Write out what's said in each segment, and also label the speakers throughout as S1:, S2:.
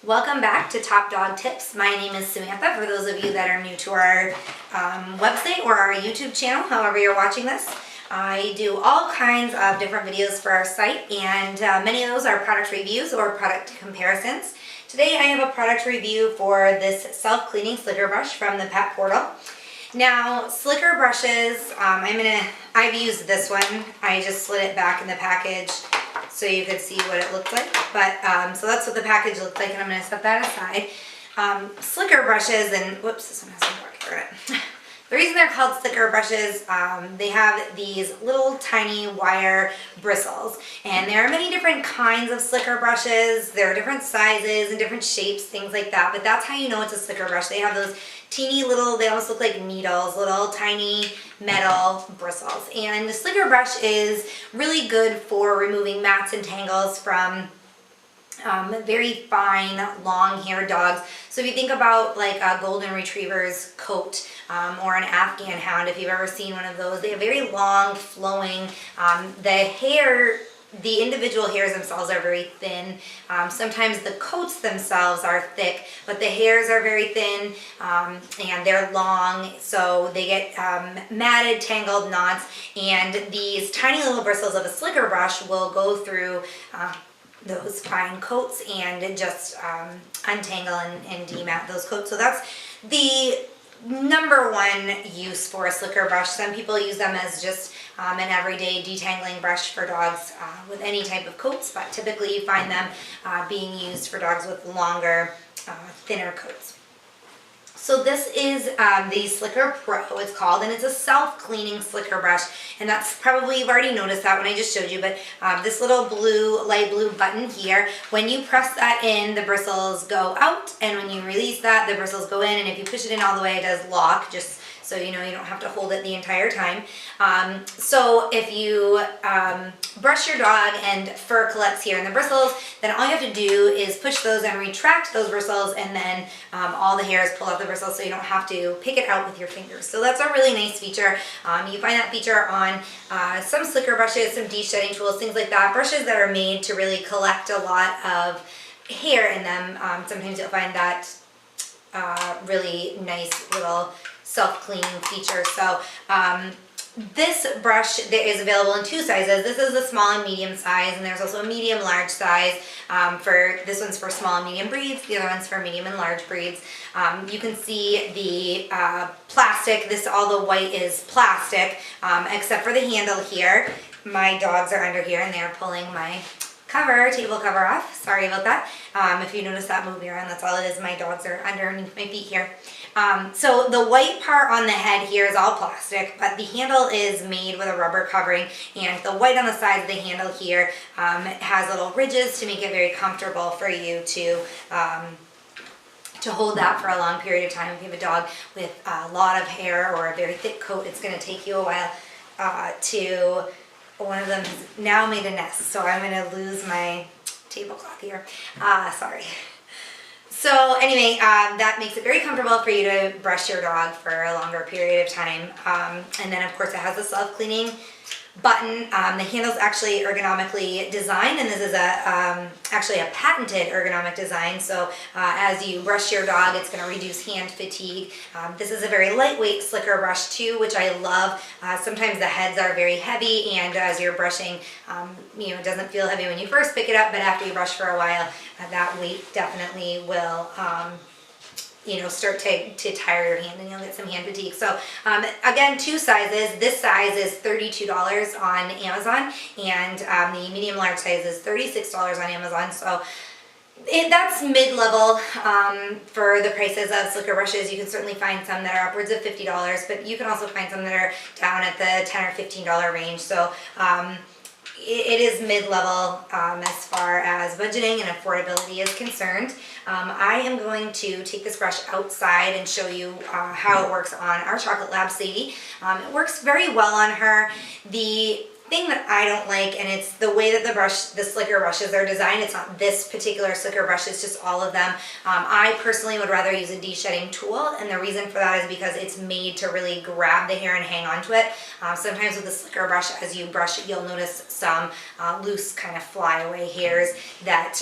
S1: Welcome back to Top Dog Tips. My name is Samantha, for those of you that are new to our website or our YouTube channel, however you're watching this. I do all kinds of different videos for our site, and many of those are product reviews or product comparisons. Today I have a product review for this self-cleaning slicker brush from the Pet Portal. Now, slicker brushes, I've used this one. I just slid it back in the package so you could see what it looked like. But so that's what the package looked like, and I'm going to set that aside. Slicker brushes, and whoops, this one has some marker in it. The reason they're called slicker brushes, they have these little tiny wire bristles, and there are many different kinds of slicker brushes. There are different sizes and different shapes, things like that, but that's how you know it's a slicker brush. They have those teeny little, they almost look like needles, little tiny metal bristles. And the slicker brush is really good for removing mats and tangles from very fine, long-haired dogs. So if you think about like a golden retriever's coat or an Afghan hound, if you've ever seen one of those, they have very long, flowing, the individual hairs themselves are very thin. Sometimes the coats themselves are thick, but the hairs are very thin and they're long, so they get matted, tangled knots, and these tiny little bristles of a slicker brush will go through those fine coats and just untangle and demat those coats. So that's the number one use for a slicker brush. Some people use them as just an everyday detangling brush for dogs with any type of coats, but typically you find them being used for dogs with longer, thinner coats. So this is the Slicker Pro, it's called, and it's a self-cleaning slicker brush, and that's probably, you've already noticed that when I just showed you, but this little blue, light blue button here, when you press that in, the bristles go out, and when you release that, the bristles go in, and if you push it in all the way, it does lock, just so you know you don't have to hold it the entire time. So if you brush your dog and fur collects here in the bristles, then all you have to do is push those and retract those bristles, and then all the hairs pull out the bristles, so you don't have to pick it out with your fingers. So that's a really nice feature. You find that feature on some slicker brushes, some de-shedding tools, things like that. Brushes that are made to really collect a lot of hair in them. Sometimes you'll find that really nice little self-cleaning feature. So this brush is available in two sizes. This is a small and medium size, and there's also a medium large size. This one's for small and medium breeds, the other one's for medium and large breeds. You can see the plastic. All the white is plastic, except for the handle here. My dogs are under here and they're pulling my table cover off. Sorry about that. If you notice that moving around, that's all it is. My dogs are underneath my feet here. So the white part on the head here is all plastic, but the handle is made with a rubber covering, and the white on the side of the handle here has little ridges to make it very comfortable for you to hold that for a long period of time. If you have a dog with a lot of hair or a very thick coat, it's going to take you a while to... One of them has now made a nest, so I'm going to lose my tablecloth here. Sorry. So anyway, that makes it very comfortable for you to brush your dog for a longer period of time. And then of course it has a self-cleaning button. The handle's actually ergonomically designed, and this is actually a patented ergonomic design. So as you brush your dog, it's going to reduce hand fatigue. This is a very lightweight slicker brush too, which I love. Sometimes the heads are very heavy, and as you're brushing, it doesn't feel heavy when you first pick it up, but after you brush for a while, that weight definitely will start to tire your hand, and you'll get some hand fatigue. So again, two sizes. This size is $32 on Amazon, and the medium large size is $36 on Amazon. So that's mid-level for the prices of slicker brushes. You can certainly find some that are upwards of $50, but you can also find some that are down at the $10 or $15 range. So it is mid-level as far as budgeting and affordability is concerned. I am going to take this brush outside and show you how it works on our Chocolate Lab Sadie. It works very well on her. The thing that I don't like, and it's the way that the slicker brushes are designed. It's not this particular slicker brush, it's just all of them. I personally would rather use a de-shedding tool, and the reason for that is because it's made to really grab the hair and hang onto it. Sometimes with the slicker brush, as you brush it, you'll notice some loose kind of flyaway hairs that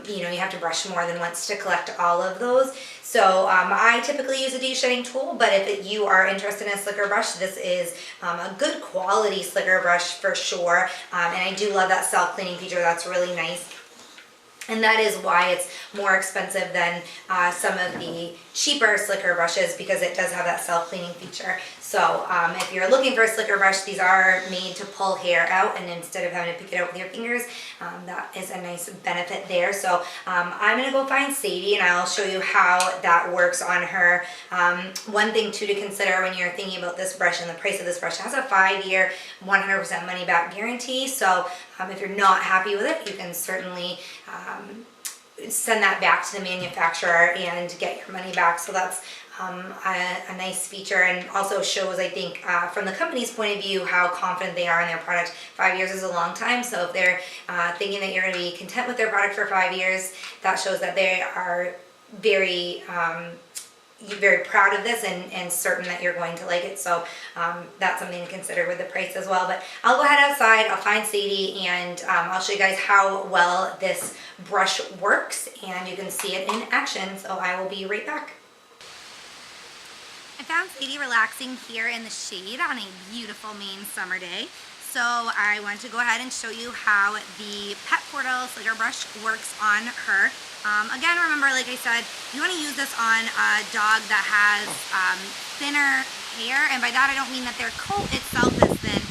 S1: you have to brush more than once to collect all of those. So I typically use a de-shedding tool, but if you are interested in a slicker brush, this is a good quality slicker brush for sure. And I do love that self-cleaning feature. That's really nice. And that is why it's more expensive than some of the cheaper slicker brushes, because it does have that self-cleaning feature. So if you're looking for a slicker brush, these are made to pull hair out, and instead of having to pick it out with your fingers, that is a nice benefit there. So I'm going to go find Sadie, and I'll show you how that works on her. One thing too to consider when you're thinking about this brush and the price of this brush, it has a 5-year 100% money back guarantee. So if you're not happy with it, you can certainly send that back to the manufacturer and get your money back. So that's a nice feature, and also shows, I think, from the company's point of view, how confident they are in their product. 5 years is a long time, so if they're thinking that you're going to be content with their product for 5 years, that shows that they are very very proud of this and certain that you're going to like it. So that's something to consider with the price as well. But I'll go ahead outside, I'll find Sadie, and I'll show you guys how well this brush works, and you can see it in action. So I will be right back. I found Sadie relaxing here in the shade on a beautiful Maine summer day. So I want to go ahead and show you how the Pet Portal Slicker Brush works on her. Again, remember, like I said, you want to use this on a dog that has thinner hair, and by that I don't mean that their coat itself is thin,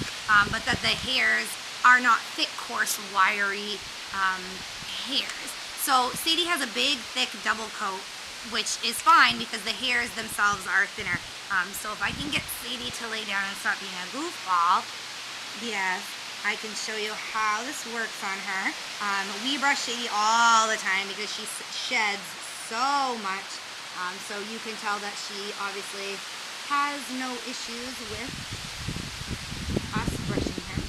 S1: but that the hairs are not thick, coarse, wiry hairs. So Sadie has a big, thick double coat, which is fine because the hairs themselves are thinner. So if I can get Sadie to lay down and stop being a goofball, yes, I can show you how this works on her. We brush Sadie all the time because she sheds so much. So you can tell that she obviously has no issues with us brushing her.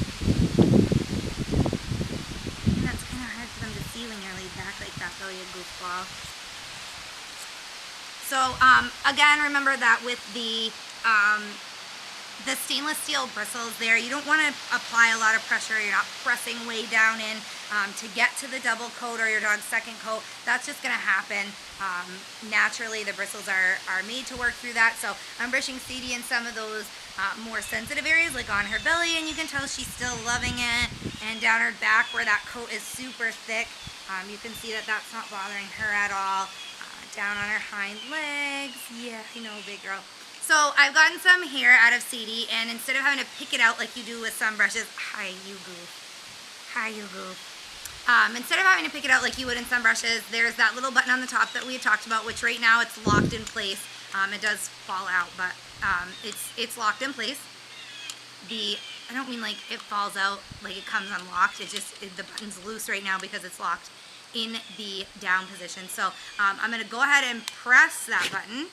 S1: And that's kind of hard for them to see when you're laid back like that, though, you goofball. So again, remember that with the stainless steel bristles there, you don't want to apply a lot of pressure. You're not pressing way down in to get to the double coat or your dog's second coat. That's just going to happen naturally. The bristles are made to work through that. So I'm brushing Sadie in some of those more sensitive areas, like on her belly, and you can tell she's still loving it. And down her back where that coat is super thick, you can see that that's not bothering her at all. Down on her hind legs. Yeah, I know, big girl. So I've gotten some hair out of Sadie, and instead of having to pick it out like you do with some brushes, hi you goof, hi you goof. Instead of having to pick it out like you would in some brushes, there's that little button on the top that we had talked about, which right now it's locked in place. It does fall out, but it's locked in place. I don't mean like it falls out like it comes unlocked. The button's loose right now because it's locked in the down position. So I'm going to go ahead and press that button,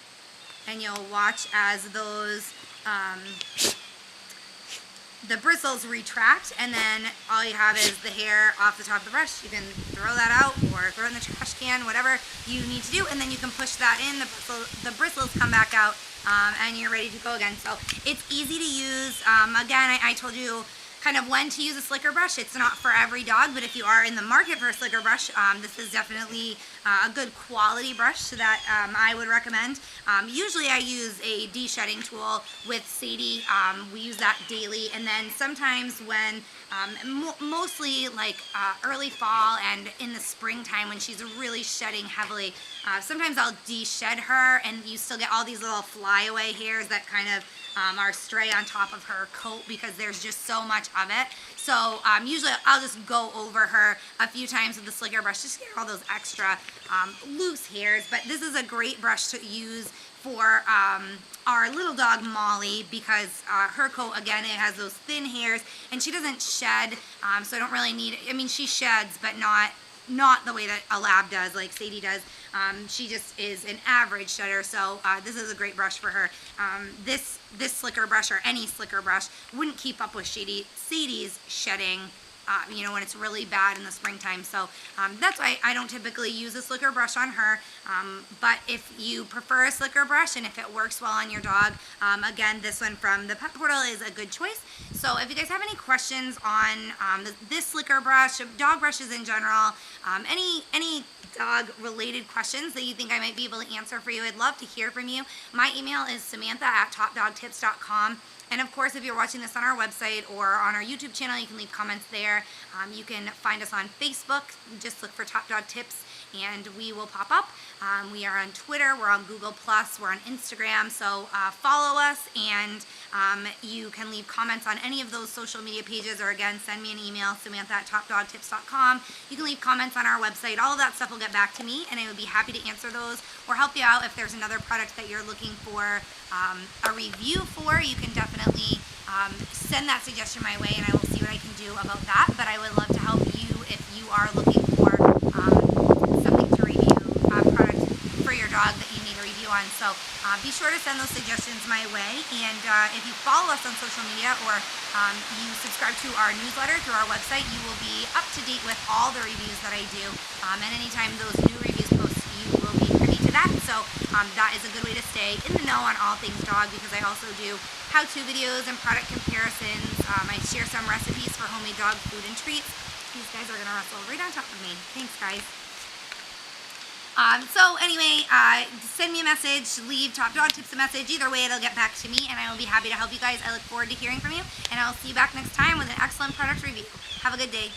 S1: and you'll watch as those the bristles retract, and then all you have is the hair off the top of the brush. You can throw that out or throw it in the trash can, whatever you need to do, and then you can push that in. The bristles come back out, and you're ready to go again. So it's easy to use. Again, I told you kind of when to use a slicker brush. It's not for every dog, but if you are in the market for a slicker brush, this is definitely a good quality brush that I would recommend. Usually I use a de-shedding tool with Sadie. We use that daily, and then sometimes when mostly like early fall and in the springtime when she's really shedding heavily, sometimes I'll de-shed her, and you still get all these little flyaway hairs that kind of are stray on top of her coat because there's just so much of it. So usually I'll just go over her a few times with the slicker brush just to get all those extra loose hairs. But this is a great brush to use for our little dog Molly because her coat, again, it has those thin hairs and she doesn't shed, so I don't really need, I mean she sheds but not not the way that a lab does, like Sadie does. She just is an average shedder, so this is a great brush for her. This slicker brush, or any slicker brush, wouldn't keep up with Sadie's shedding, you know, when it's really bad in the springtime. So that's why I don't typically use a slicker brush on her. But if you prefer a slicker brush and if it works well on your dog, again, this one from the Pet Portal is a good choice. So if you guys have any questions on this slicker brush, dog brushes in general, any dog related questions that you think I might be able to answer for you, I'd love to hear from you. My email is samantha@topdogtips.com. And of course, if you're watching this on our website or on our YouTube channel, you can leave comments there. You can find us on Facebook. Just look for Top Dog Tips and we will pop up. We are on Twitter, we're on Google+, we're on Instagram, so follow us, and you can leave comments on any of those social media pages, or again, send me an email, samantha@topdogtips.com. You can leave comments on our website. All of that stuff will get back to me, and I would be happy to answer those or help you out if there's another product that you're looking for a review for. You can definitely send that suggestion my way, and I will see what I can do about that. But I would love to help you if you are looking for something to review, a product for your dog that you need a review on. So be sure to send those suggestions my way. And if you follow us on social media, or you subscribe to our newsletter through our website, you will be up to date with all the reviews that I do. And anytime those new reviews post, you will be privy to that. So that is a good way to stay in the know on all things dog, because I also do how-to videos and product comparisons. I share some recipes for homemade dog food and treats. These guys are going to wrestle right on top of me. Thanks, guys. So anyway, send me a message, leave Top Dog Tips a message. Either way, it'll get back to me, and I will be happy to help you guys. I look forward to hearing from you, and I'll see you back next time with an excellent product review. Have a good day.